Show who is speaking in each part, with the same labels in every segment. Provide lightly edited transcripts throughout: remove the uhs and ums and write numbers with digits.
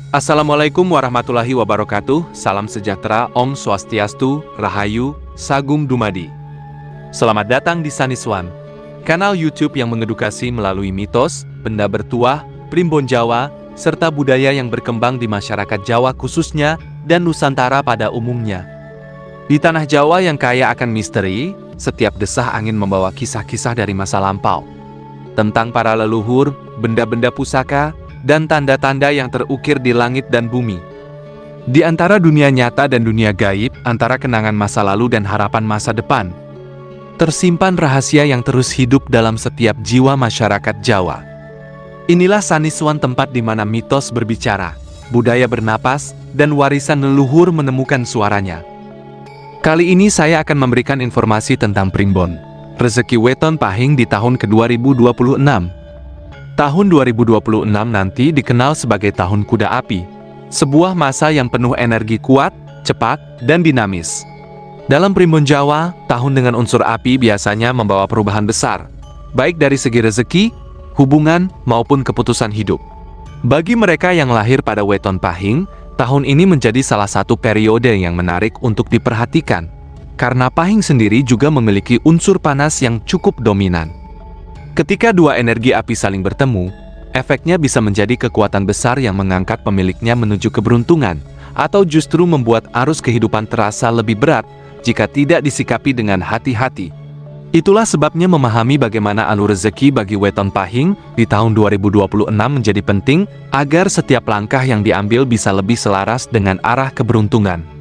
Speaker 1: Assalamualaikum warahmatullahi wabarakatuh. Salam sejahtera, Om Swastiastu, Rahayu, Sagung Dumadi. Selamat datang di Saniswan, kanal YouTube yang mengedukasi melalui mitos, benda bertuah, primbon Jawa, serta budaya yang berkembang di masyarakat Jawa khususnya dan Nusantara pada umumnya. Di tanah Jawa yang kaya akan misteri, setiap desah angin membawa kisah-kisah dari masa lampau tentang para leluhur, benda-benda pusaka, dan tanda-tanda yang terukir di langit dan bumi. Di antara dunia nyata dan dunia gaib, antara kenangan masa lalu dan harapan masa depan, tersimpan rahasia yang terus hidup dalam setiap jiwa masyarakat Jawa. Inilah Saniswan, tempat di mana mitos berbicara, budaya bernapas, dan warisan leluhur menemukan suaranya. Kali ini saya akan memberikan informasi tentang primbon rezeki weton pahing di tahun ke-2026. Tahun 2026 nanti dikenal sebagai tahun kuda api, sebuah masa yang penuh energi kuat, cepat, dan dinamis. Dalam primbon Jawa, tahun dengan unsur api biasanya membawa perubahan besar, baik dari segi rezeki, hubungan, maupun keputusan hidup. Bagi mereka yang lahir pada weton pahing, tahun ini menjadi salah satu periode yang menarik untuk diperhatikan, karena pahing sendiri juga memiliki unsur panas yang cukup dominan. Ketika dua energi api saling bertemu, efeknya bisa menjadi kekuatan besar yang mengangkat pemiliknya menuju keberuntungan, atau justru membuat arus kehidupan terasa lebih berat jika tidak disikapi dengan hati-hati. Itulah sebabnya memahami bagaimana alur rezeki bagi weton pahing di tahun 2026 menjadi penting agar setiap langkah yang diambil bisa lebih selaras dengan arah keberuntungan.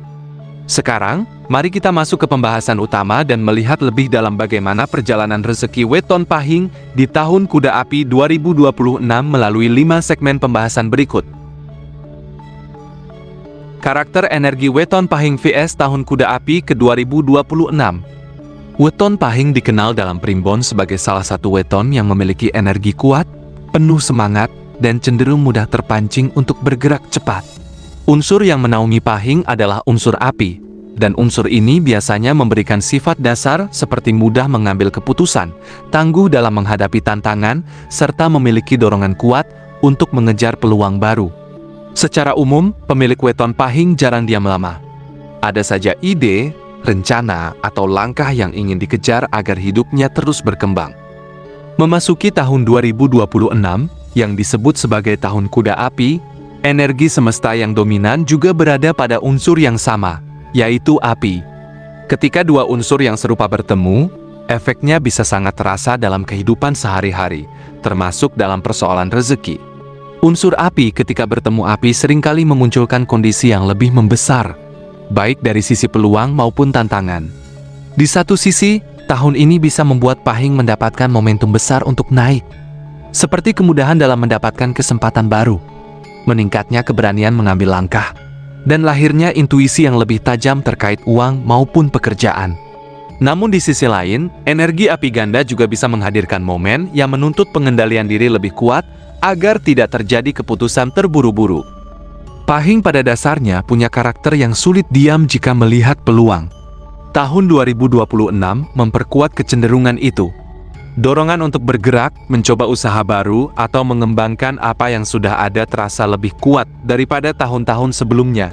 Speaker 1: Sekarang, mari kita masuk ke pembahasan utama dan melihat lebih dalam bagaimana perjalanan rezeki weton pahing di tahun kuda api 2026 melalui 5 segmen pembahasan berikut. Karakter energi weton pahing vs tahun kuda api ke-2026. Weton pahing dikenal dalam primbon sebagai salah satu weton yang memiliki energi kuat, penuh semangat, dan cenderung mudah terpancing untuk bergerak cepat. Unsur yang menaungi pahing adalah unsur api, dan unsur ini biasanya memberikan sifat dasar seperti mudah mengambil keputusan, tangguh dalam menghadapi tantangan, serta memiliki dorongan kuat untuk mengejar peluang baru. Secara umum, pemilik weton pahing jarang diam lama. Ada saja ide, rencana, atau langkah yang ingin dikejar agar hidupnya terus berkembang. Memasuki tahun 2026, yang disebut sebagai tahun kuda api, energi semesta yang dominan juga berada pada unsur yang sama, yaitu api. Ketika dua unsur yang serupa bertemu, efeknya bisa sangat terasa dalam kehidupan sehari-hari, termasuk dalam persoalan rezeki. Unsur api ketika bertemu api seringkali memunculkan kondisi yang lebih membesar, baik dari sisi peluang maupun tantangan. Di satu sisi, tahun ini bisa membuat pahing mendapatkan momentum besar untuk naik, seperti kemudahan dalam mendapatkan kesempatan baru, meningkatnya keberanian mengambil langkah, dan lahirnya intuisi yang lebih tajam terkait uang maupun pekerjaan. Namun di sisi lain, energi api ganda juga bisa menghadirkan momen yang menuntut pengendalian diri lebih kuat agar tidak terjadi keputusan terburu-buru. Pahing pada dasarnya punya karakter yang sulit diam jika melihat peluang. Tahun 2026 memperkuat kecenderungan itu. Dorongan untuk bergerak, mencoba usaha baru, atau mengembangkan apa yang sudah ada terasa lebih kuat daripada tahun-tahun sebelumnya.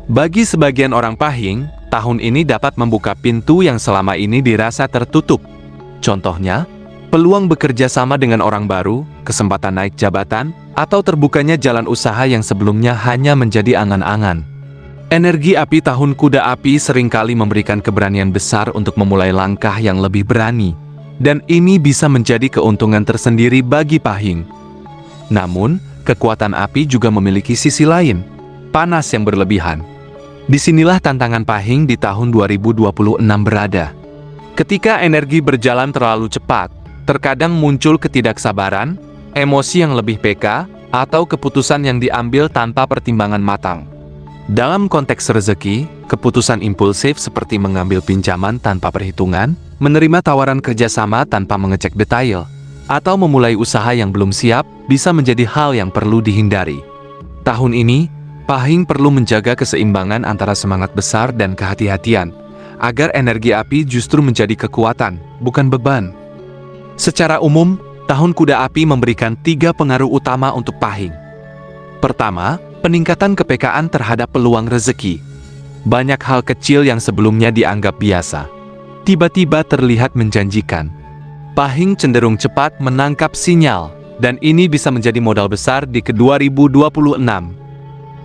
Speaker 1: Bagi sebagian orang pahing, tahun ini dapat membuka pintu yang selama ini dirasa tertutup. Contohnya, peluang bekerja sama dengan orang baru, kesempatan naik jabatan, atau terbukanya jalan usaha yang sebelumnya hanya menjadi angan-angan. Energi api tahun kuda api seringkali memberikan keberanian besar untuk memulai langkah yang lebih berani, dan ini bisa menjadi keuntungan tersendiri bagi pahing. Namun, kekuatan api juga memiliki sisi lain, panas yang berlebihan. Disinilah tantangan pahing di tahun 2026 berada. Ketika energi berjalan terlalu cepat, terkadang muncul ketidaksabaran, emosi yang lebih peka, atau keputusan yang diambil tanpa pertimbangan matang. Dalam konteks rezeki, keputusan impulsif seperti mengambil pinjaman tanpa perhitungan, menerima tawaran kerjasama tanpa mengecek detail, atau memulai usaha yang belum siap bisa menjadi hal yang perlu dihindari. Tahun ini, pahing perlu menjaga keseimbangan antara semangat besar dan kehati-hatian, agar energi api justru menjadi kekuatan, bukan beban. Secara umum, tahun kuda api memberikan 3 pengaruh utama untuk pahing. Pertama, Peningkatan kepekaan terhadap peluang rezeki. Banyak hal kecil yang sebelumnya dianggap biasa, tiba-tiba terlihat menjanjikan. Pahing cenderung cepat menangkap sinyal, dan ini bisa menjadi modal besar di ke-2026.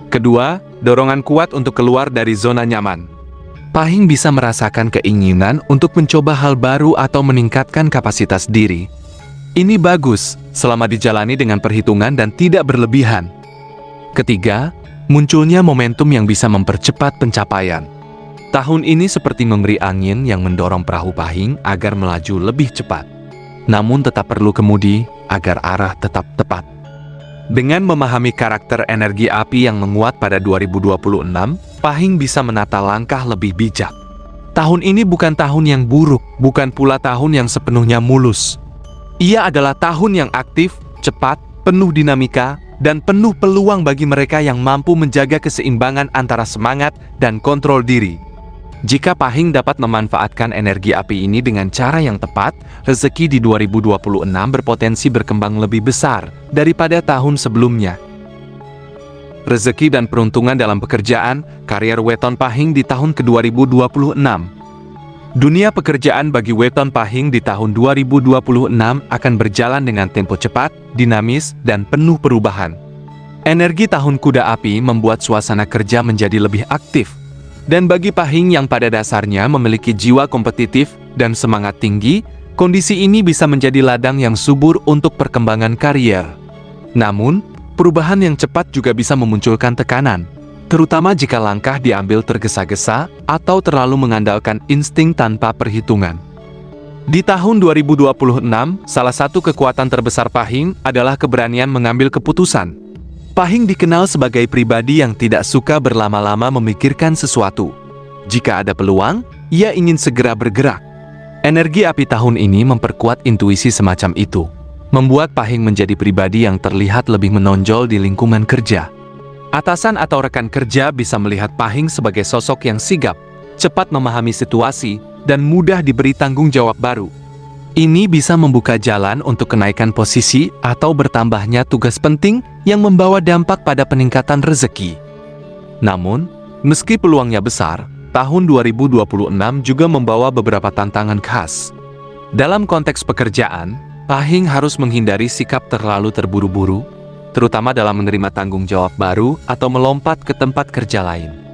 Speaker 1: Kedua, dorongan kuat untuk keluar dari zona nyaman. Pahing bisa merasakan keinginan untuk mencoba hal baru atau meningkatkan kapasitas diri. Ini bagus, selama dijalani dengan perhitungan dan tidak berlebihan. Ketiga, munculnya momentum yang bisa mempercepat pencapaian. Tahun ini seperti memberi angin yang mendorong perahu Pahing agar melaju lebih cepat. Namun tetap perlu kemudi agar arah tetap tepat. Dengan memahami karakter energi api yang menguat pada 2026, Pahing bisa menata langkah lebih bijak. Tahun ini bukan tahun yang buruk, bukan pula tahun yang sepenuhnya mulus. Ia adalah tahun yang aktif, cepat, penuh dinamika, dan penuh peluang bagi mereka yang mampu menjaga keseimbangan antara semangat dan kontrol diri. Jika Pahing dapat memanfaatkan energi api ini dengan cara yang tepat, rezeki di 2026 berpotensi berkembang lebih besar daripada tahun sebelumnya. Rezeki dan peruntungan dalam pekerjaan, karier weton Pahing di tahun ke-2026. Dunia pekerjaan bagi weton Pahing di tahun 2026 akan berjalan dengan tempo cepat, dinamis, dan penuh perubahan. Energi tahun kuda api membuat suasana kerja menjadi lebih aktif. Dan bagi Pahing yang pada dasarnya memiliki jiwa kompetitif dan semangat tinggi, kondisi ini bisa menjadi ladang yang subur untuk perkembangan karier. Namun, perubahan yang cepat juga bisa memunculkan tekanan, terutama jika langkah diambil tergesa-gesa atau terlalu mengandalkan insting tanpa perhitungan. Di tahun 2026, salah satu kekuatan terbesar Pahing adalah keberanian mengambil keputusan. Pahing dikenal sebagai pribadi yang tidak suka berlama-lama memikirkan sesuatu. Jika ada peluang, ia ingin segera bergerak. Energi api tahun ini memperkuat intuisi semacam itu, membuat Pahing menjadi pribadi yang terlihat lebih menonjol di lingkungan kerja. Atasan atau rekan kerja bisa melihat Pahing sebagai sosok yang sigap, cepat memahami situasi, dan mudah diberi tanggung jawab baru. Ini bisa membuka jalan untuk kenaikan posisi atau bertambahnya tugas penting yang membawa dampak pada peningkatan rezeki. Namun, meski peluangnya besar, tahun 2026 juga membawa beberapa tantangan khas. Dalam konteks pekerjaan, Pahing harus menghindari sikap terlalu terburu-buru, terutama dalam menerima tanggung jawab baru atau melompat ke tempat kerja lain.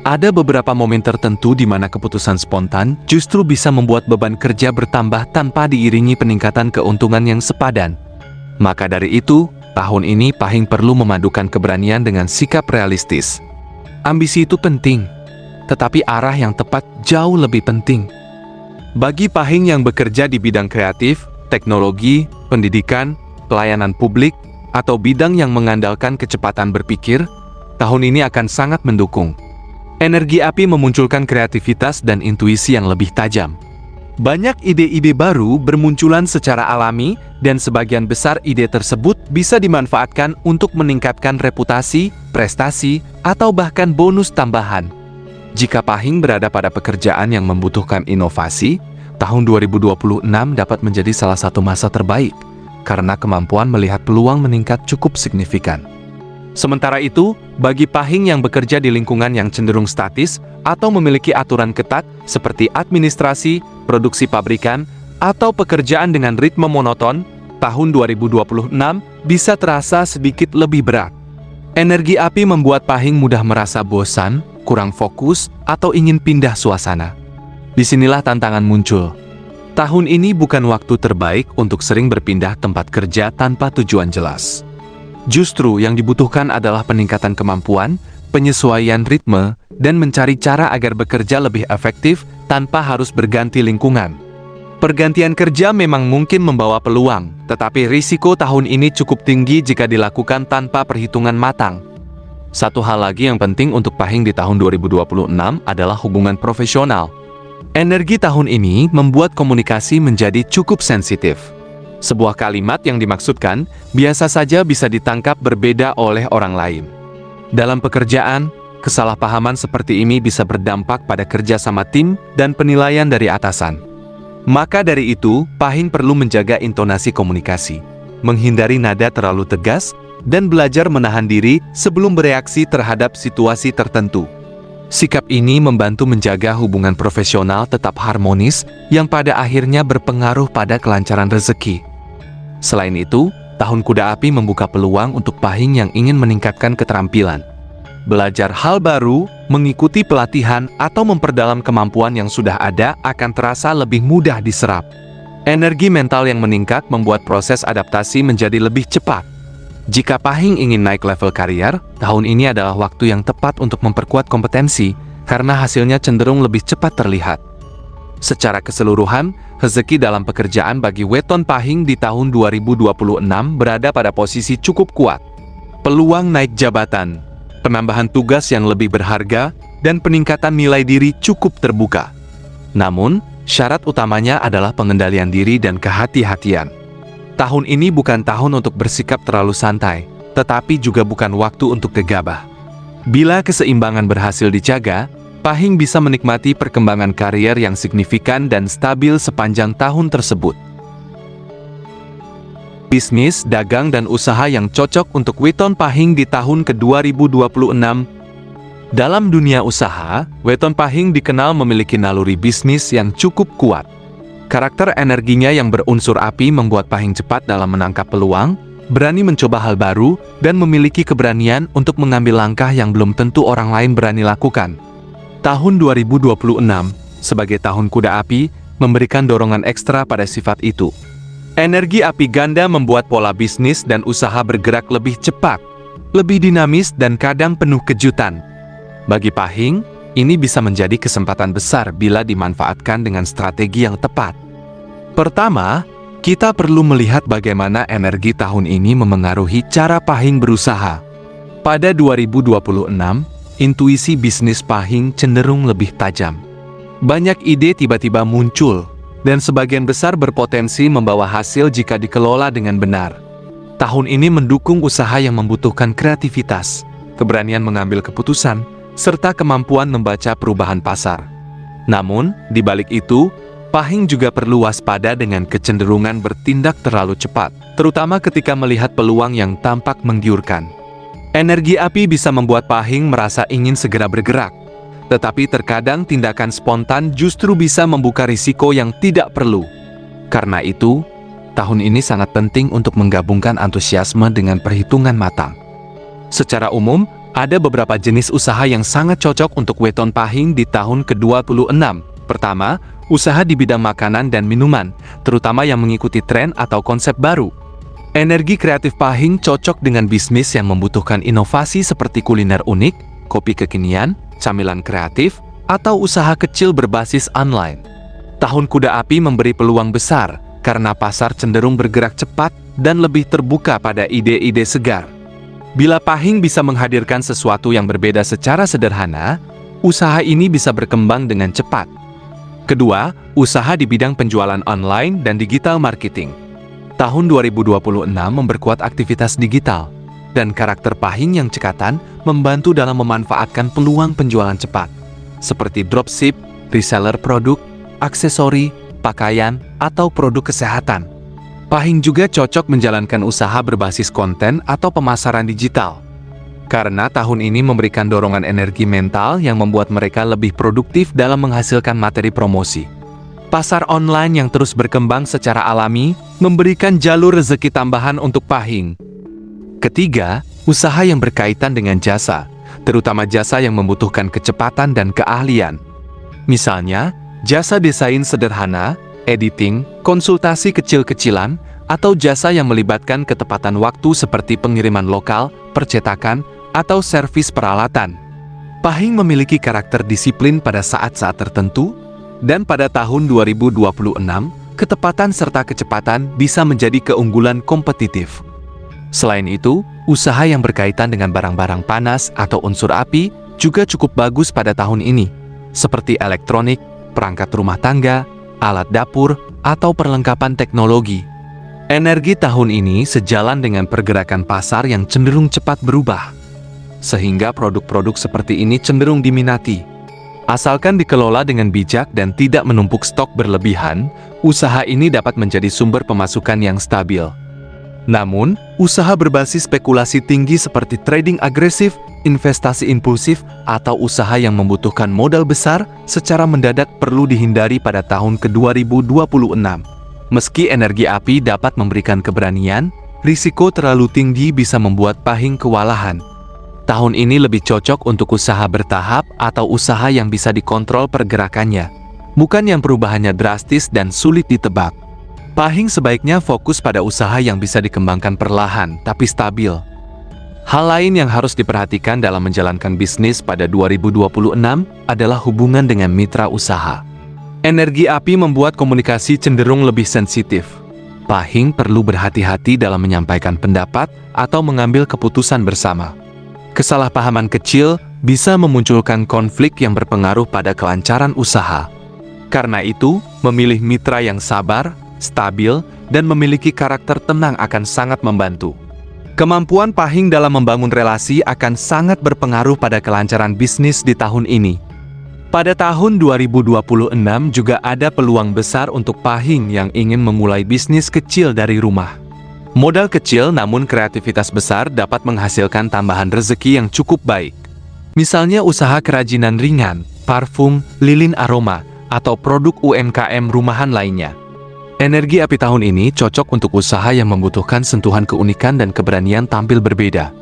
Speaker 1: Ada beberapa momen tertentu di mana keputusan spontan justru bisa membuat beban kerja bertambah tanpa diiringi peningkatan keuntungan yang sepadan. Maka dari itu, tahun ini Pahing perlu memadukan keberanian dengan sikap realistis. Ambisi itu penting, tetapi arah yang tepat jauh lebih penting. Bagi Pahing yang bekerja di bidang kreatif, teknologi, pendidikan, pelayanan publik, atau bidang yang mengandalkan kecepatan berpikir, tahun ini akan sangat mendukung. Energi api memunculkan kreativitas dan intuisi yang lebih tajam. Banyak ide-ide baru bermunculan secara alami, dan sebagian besar ide tersebut bisa dimanfaatkan untuk meningkatkan reputasi, prestasi, atau bahkan bonus tambahan. Jika Pahing berada pada pekerjaan yang membutuhkan inovasi, tahun 2026 dapat menjadi salah satu masa terbaik, karena kemampuan melihat peluang meningkat cukup signifikan. Sementara itu, bagi Pahing yang bekerja di lingkungan yang cenderung statis atau memiliki aturan ketat seperti administrasi, produksi pabrikan, atau pekerjaan dengan ritme monoton, tahun 2026 bisa terasa sedikit lebih berat. Energi api membuat Pahing mudah merasa bosan, kurang fokus, atau ingin pindah suasana. Disinilah tantangan muncul. Tahun ini bukan waktu terbaik untuk sering berpindah tempat kerja tanpa tujuan jelas. Justru yang dibutuhkan adalah peningkatan kemampuan, penyesuaian ritme, dan mencari cara agar bekerja lebih efektif tanpa harus berganti lingkungan. Pergantian kerja memang mungkin membawa peluang, tetapi risiko tahun ini cukup tinggi jika dilakukan tanpa perhitungan matang. Satu hal lagi yang penting untuk Pahing di tahun 2026 adalah hubungan profesional. Energi tahun ini membuat komunikasi menjadi cukup sensitif. Sebuah kalimat yang dimaksudkan biasa saja bisa ditangkap berbeda oleh orang lain. Dalam pekerjaan, kesalahpahaman seperti ini bisa berdampak pada kerja sama tim dan penilaian dari atasan. Maka dari itu, Pahing perlu menjaga intonasi komunikasi, menghindari nada terlalu tegas, dan belajar menahan diri sebelum bereaksi terhadap situasi tertentu. Sikap ini membantu menjaga hubungan profesional tetap harmonis yang pada akhirnya berpengaruh pada kelancaran rezeki. Selain itu, tahun kuda api membuka peluang untuk Pahing yang ingin meningkatkan keterampilan. Belajar hal baru, mengikuti pelatihan, atau memperdalam kemampuan yang sudah ada akan terasa lebih mudah diserap. Energi mental yang meningkat membuat proses adaptasi menjadi lebih cepat. Jika Pahing ingin naik level karier, tahun ini adalah waktu yang tepat untuk memperkuat kompetensi, karena hasilnya cenderung lebih cepat terlihat. Secara keseluruhan, rezeki dalam pekerjaan bagi weton Pahing di tahun 2026 berada pada posisi cukup kuat. Peluang naik jabatan, penambahan tugas yang lebih berharga, dan peningkatan nilai diri cukup terbuka. Namun, syarat utamanya adalah pengendalian diri dan kehati-hatian. Tahun ini bukan tahun untuk bersikap terlalu santai, tetapi juga bukan waktu untuk gegabah. Bila keseimbangan berhasil dijaga, Pahing bisa menikmati perkembangan karier yang signifikan dan stabil sepanjang tahun tersebut. Bisnis, dagang, dan usaha yang cocok untuk weton Pahing di tahun ke-2026. Dalam dunia usaha, weton Pahing dikenal memiliki naluri bisnis yang cukup kuat. Karakter energinya yang berunsur api membuat Pahing cepat dalam menangkap peluang, berani mencoba hal baru, dan memiliki keberanian untuk mengambil langkah yang belum tentu orang lain berani lakukan. Tahun 2026, sebagai tahun kuda api, memberikan dorongan ekstra pada sifat itu. Energi api ganda membuat pola bisnis dan usaha bergerak lebih cepat, lebih dinamis, dan kadang penuh kejutan. Bagi Pahing, ini bisa menjadi kesempatan besar bila dimanfaatkan dengan strategi yang tepat. Pertama, kita perlu melihat bagaimana energi tahun ini memengaruhi cara Pahing berusaha. Pada 2026, intuisi bisnis Pahing cenderung lebih tajam. Banyak ide tiba-tiba muncul, dan sebagian besar berpotensi membawa hasil jika dikelola dengan benar. Tahun ini mendukung usaha yang membutuhkan kreativitas, keberanian mengambil keputusan, serta kemampuan membaca perubahan pasar. Namun, di balik itu, Pahing juga perlu waspada dengan kecenderungan bertindak terlalu cepat, terutama ketika melihat peluang yang tampak menggiurkan. Energi api bisa membuat Pahing merasa ingin segera bergerak, tetapi terkadang tindakan spontan justru bisa membuka risiko yang tidak perlu. Karena itu, tahun ini sangat penting untuk menggabungkan antusiasme dengan perhitungan matang. Secara umum, ada beberapa jenis usaha yang sangat cocok untuk weton Pahing di tahun ke-26. Pertama, usaha di bidang makanan dan minuman, terutama yang mengikuti tren atau konsep baru. Energi kreatif Pahing cocok dengan bisnis yang membutuhkan inovasi seperti kuliner unik, kopi kekinian, camilan kreatif, atau usaha kecil berbasis online. Tahun kuda api memberi peluang besar, karena pasar cenderung bergerak cepat dan lebih terbuka pada ide-ide segar. Bila Pahing bisa menghadirkan sesuatu yang berbeda secara sederhana, usaha ini bisa berkembang dengan cepat. Kedua, usaha di bidang penjualan online dan digital marketing. Tahun 2026 memperkuat aktivitas digital, dan karakter Pahing yang cekatan membantu dalam memanfaatkan peluang penjualan cepat, seperti dropship, reseller produk, aksesori, pakaian, atau produk kesehatan. Pahing juga cocok menjalankan usaha berbasis konten atau pemasaran digital, karena tahun ini memberikan dorongan energi mental yang membuat mereka lebih produktif dalam menghasilkan materi promosi. Pasar online yang terus berkembang secara alami memberikan jalur rezeki tambahan untuk Pahing. Ketiga, usaha yang berkaitan dengan jasa, terutama jasa yang membutuhkan kecepatan dan keahlian. Misalnya, jasa desain sederhana, editing, konsultasi kecil-kecilan, atau jasa yang melibatkan ketepatan waktu seperti pengiriman lokal, percetakan, atau servis peralatan. Pahing memiliki karakter disiplin pada saat-saat tertentu, dan pada tahun 2026, ketepatan serta kecepatan bisa menjadi keunggulan kompetitif. Selain itu, usaha yang berkaitan dengan barang-barang panas atau unsur api juga cukup bagus pada tahun ini, seperti elektronik, perangkat rumah tangga, alat dapur, atau perlengkapan teknologi. Energi tahun ini sejalan dengan pergerakan pasar yang cenderung cepat berubah, sehingga produk-produk seperti ini cenderung diminati. Asalkan dikelola dengan bijak dan tidak menumpuk stok berlebihan, usaha ini dapat menjadi sumber pemasukan yang stabil. Namun, usaha berbasis spekulasi tinggi seperti trading agresif, investasi impulsif, atau usaha yang membutuhkan modal besar secara mendadak perlu dihindari pada tahun ke-2026. Meski energi api dapat memberikan keberanian, risiko terlalu tinggi bisa membuat Pahing kewalahan. Tahun ini lebih cocok untuk usaha bertahap atau usaha yang bisa dikontrol pergerakannya, bukan yang perubahannya drastis dan sulit ditebak. Pahing sebaiknya fokus pada usaha yang bisa dikembangkan perlahan tapi stabil. Hal lain yang harus diperhatikan dalam menjalankan bisnis pada 2026 adalah hubungan dengan mitra usaha. Energi api membuat komunikasi cenderung lebih sensitif. Pahing perlu berhati-hati dalam menyampaikan pendapat atau mengambil keputusan bersama. Kesalahpahaman kecil bisa memunculkan konflik yang berpengaruh pada kelancaran usaha. Karena itu, memilih mitra yang sabar, stabil, dan memiliki karakter tenang akan sangat membantu. Kemampuan Pahing dalam membangun relasi akan sangat berpengaruh pada kelancaran bisnis di tahun ini. Pada tahun 2026 juga ada peluang besar untuk Pahing yang ingin memulai bisnis kecil dari rumah. Modal kecil namun kreativitas besar dapat menghasilkan tambahan rezeki yang cukup baik. Misalnya usaha kerajinan ringan, parfum, lilin aroma, atau produk UMKM rumahan lainnya. Energi api tahun ini cocok untuk usaha yang membutuhkan sentuhan keunikan dan keberanian tampil berbeda.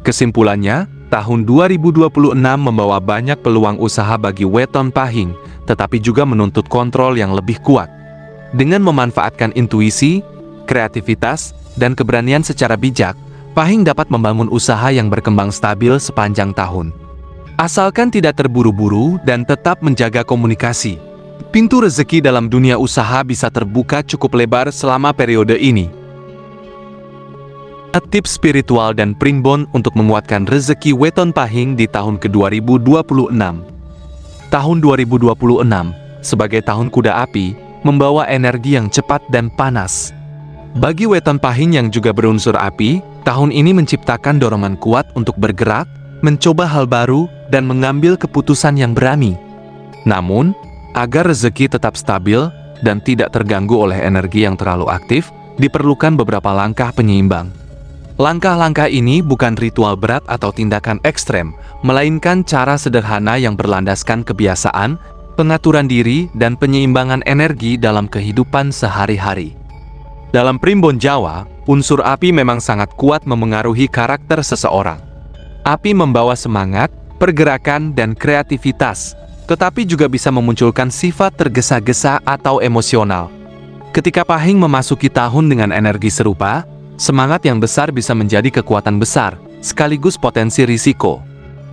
Speaker 1: Kesimpulannya, tahun 2026 membawa banyak peluang usaha bagi weton Pahing, tetapi juga menuntut kontrol yang lebih kuat. Dengan memanfaatkan intuisi, kreativitas, dan keberanian secara bijak, Pahing dapat membangun usaha yang berkembang stabil sepanjang tahun. Asalkan tidak terburu-buru dan tetap menjaga komunikasi, pintu rezeki dalam dunia usaha bisa terbuka cukup lebar selama periode ini. Tips spiritual dan primbon untuk menguatkan rezeki weton Pahing di tahun ke-2026. Tahun 2026, sebagai tahun kuda api, membawa energi yang cepat dan panas. Bagi weton Pahing yang juga berunsur api, tahun ini menciptakan dorongan kuat untuk bergerak, mencoba hal baru, dan mengambil keputusan yang berani. Namun, agar rezeki tetap stabil dan tidak terganggu oleh energi yang terlalu aktif, diperlukan beberapa langkah penyeimbang. Langkah-langkah ini bukan ritual berat atau tindakan ekstrem, melainkan cara sederhana yang berlandaskan kebiasaan, pengaturan diri, dan penyeimbangan energi dalam kehidupan sehari-hari. Dalam primbon Jawa, unsur api memang sangat kuat memengaruhi karakter seseorang. Api membawa semangat, pergerakan, dan kreativitas, tetapi juga bisa memunculkan sifat tergesa-gesa atau emosional. Ketika Pahing memasuki tahun dengan energi serupa, semangat yang besar bisa menjadi kekuatan besar, sekaligus potensi risiko.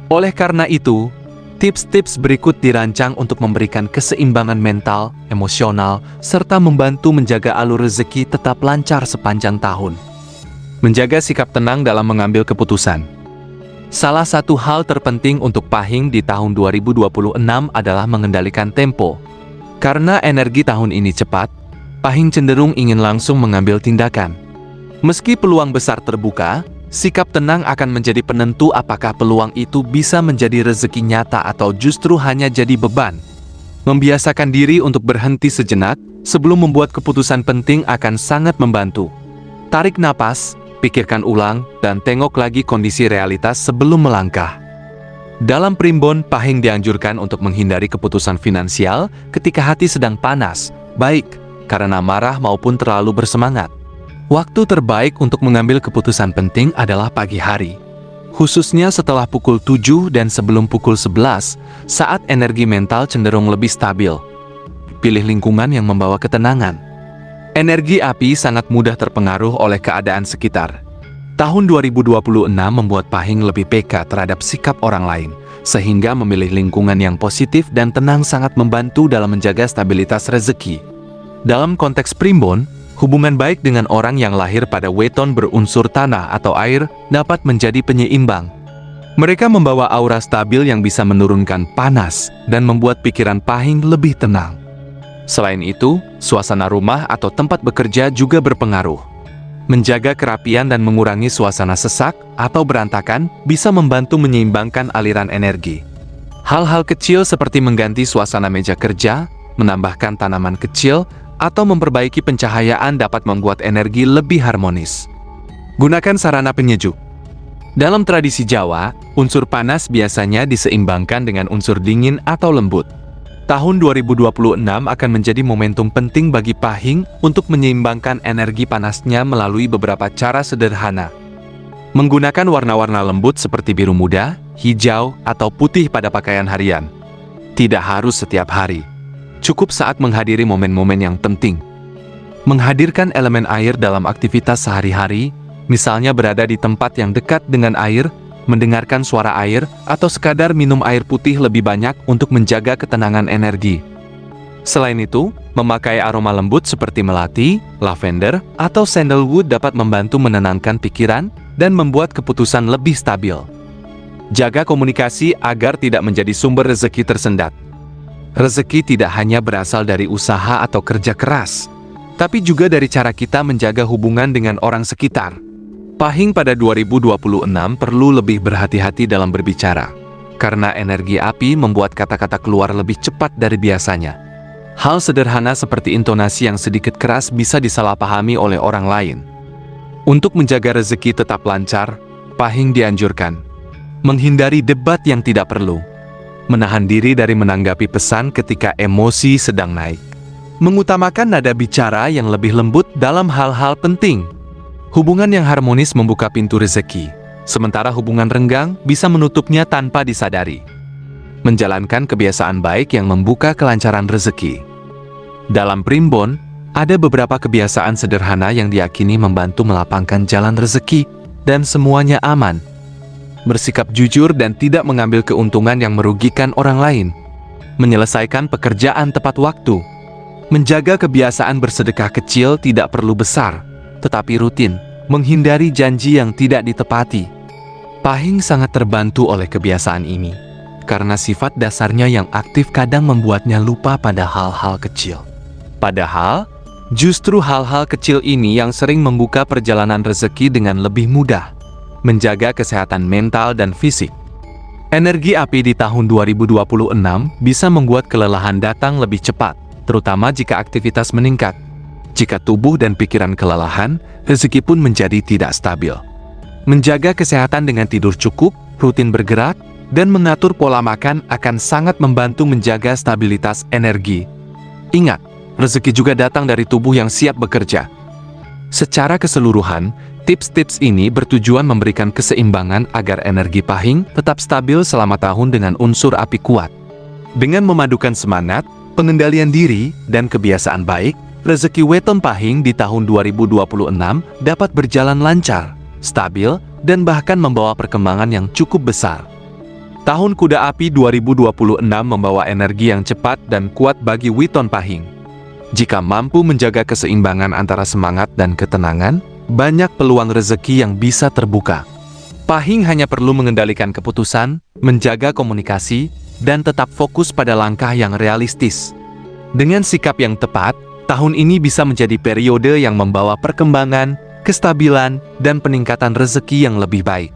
Speaker 1: Oleh karena itu, tips-tips berikut dirancang untuk memberikan keseimbangan mental, emosional, serta membantu menjaga alur rezeki tetap lancar sepanjang tahun. Menjaga sikap tenang dalam mengambil keputusan. Salah satu hal terpenting untuk Pahing di tahun 2026 adalah mengendalikan tempo. Karena energi tahun ini cepat, Pahing cenderung ingin langsung mengambil tindakan. Meski peluang besar terbuka, sikap tenang akan menjadi penentu apakah peluang itu bisa menjadi rezeki nyata atau justru hanya jadi beban. Membiasakan diri untuk berhenti sejenak sebelum membuat keputusan penting akan sangat membantu. Tarik napas, pikirkan ulang, dan tengok lagi kondisi realitas sebelum melangkah. Dalam primbon, Pahing dianjurkan untuk menghindari keputusan finansial ketika hati sedang panas, baik karena marah maupun terlalu bersemangat. Waktu terbaik untuk mengambil keputusan penting adalah pagi hari, khususnya setelah pukul 7 dan sebelum pukul 11, saat energi mental cenderung lebih stabil. Pilih lingkungan yang membawa ketenangan. Energi api sangat mudah terpengaruh oleh keadaan sekitar. Tahun 2026 membuat Pahing lebih peka terhadap sikap orang lain, sehingga memilih lingkungan yang positif dan tenang sangat membantu dalam menjaga stabilitas rezeki. Dalam konteks primbon, hubungan baik dengan orang yang lahir pada weton berunsur tanah atau air dapat menjadi penyeimbang. Mereka membawa aura stabil yang bisa menurunkan panas dan membuat pikiran Pahing lebih tenang. Selain itu, suasana rumah atau tempat bekerja juga berpengaruh. Menjaga kerapian dan mengurangi suasana sesak atau berantakan bisa membantu menyeimbangkan aliran energi. Hal-hal kecil seperti mengganti suasana meja kerja, menambahkan tanaman kecil, atau memperbaiki pencahayaan dapat membuat energi lebih harmonis. Gunakan sarana penyejuk. Dalam tradisi Jawa, unsur panas biasanya diseimbangkan dengan unsur dingin atau lembut. Tahun 2026 akan menjadi momentum penting bagi Pahing untuk menyeimbangkan energi panasnya melalui beberapa cara sederhana. Menggunakan warna-warna lembut seperti biru muda, hijau, atau putih pada pakaian harian. Tidak harus setiap hari. Cukup saat menghadiri momen-momen yang penting. Menghadirkan elemen air dalam aktivitas sehari-hari, misalnya berada di tempat yang dekat dengan air, mendengarkan suara air, atau sekadar minum air putih lebih banyak untuk menjaga ketenangan energi. Selain itu, memakai aroma lembut seperti melati, lavender, atau sandalwood dapat membantu menenangkan pikiran dan membuat keputusan lebih stabil. Jaga komunikasi agar tidak menjadi sumber rezeki tersendat. Rezeki tidak hanya berasal dari usaha atau kerja keras, tapi juga dari cara kita menjaga hubungan dengan orang sekitar. Pahing pada 2026 perlu lebih berhati-hati dalam berbicara, karena energi api membuat kata-kata keluar lebih cepat dari biasanya. Hal sederhana seperti intonasi yang sedikit keras bisa disalahpahami oleh orang lain. Untuk menjaga rezeki tetap lancar, Pahing dianjurkan menghindari debat yang tidak perlu, menahan diri dari menanggapi pesan ketika emosi sedang naik, mengutamakan nada bicara yang lebih lembut dalam hal-hal penting. Hubungan yang harmonis membuka pintu rezeki, sementara hubungan renggang bisa menutupnya tanpa disadari. Menjalankan kebiasaan baik yang membuka kelancaran rezeki. Dalam Primbon, ada beberapa kebiasaan sederhana yang diyakini membantu melapangkan jalan rezeki dan semuanya aman. Bersikap jujur dan tidak mengambil keuntungan yang merugikan orang lain. Menyelesaikan pekerjaan tepat waktu. Menjaga kebiasaan bersedekah kecil tidak perlu besar, tetapi rutin, menghindari janji yang tidak ditepati. Pahing sangat terbantu oleh kebiasaan ini, karena sifat dasarnya yang aktif kadang membuatnya lupa pada hal-hal kecil. Padahal, justru hal-hal kecil ini yang sering membuka perjalanan rezeki dengan lebih mudah. Menjaga kesehatan mental dan fisik. Energi api di tahun 2026 bisa membuat kelelahan datang lebih cepat, terutama jika aktivitas meningkat. Jika tubuh dan pikiran kelelahan, rezeki pun menjadi tidak stabil. Menjaga kesehatan dengan tidur cukup, rutin bergerak, dan mengatur pola makan akan sangat membantu menjaga stabilitas energi. Ingat, rezeki juga datang dari tubuh yang siap bekerja. Secara keseluruhan, tips-tips ini bertujuan memberikan keseimbangan agar energi Pahing tetap stabil selama tahun dengan unsur api kuat. Dengan memadukan semangat, pengendalian diri, dan kebiasaan baik, rezeki weton Pahing di tahun 2026 dapat berjalan lancar, stabil, dan bahkan membawa perkembangan yang cukup besar. Tahun Kuda Api 2026 membawa energi yang cepat dan kuat bagi weton Pahing. Jika mampu menjaga keseimbangan antara semangat dan ketenangan, banyak peluang rezeki yang bisa terbuka. Pahing hanya perlu mengendalikan keputusan, menjaga komunikasi, dan tetap fokus pada langkah yang realistis. Dengan sikap yang tepat, tahun ini bisa menjadi periode yang membawa perkembangan, kestabilan, dan peningkatan rezeki yang lebih baik.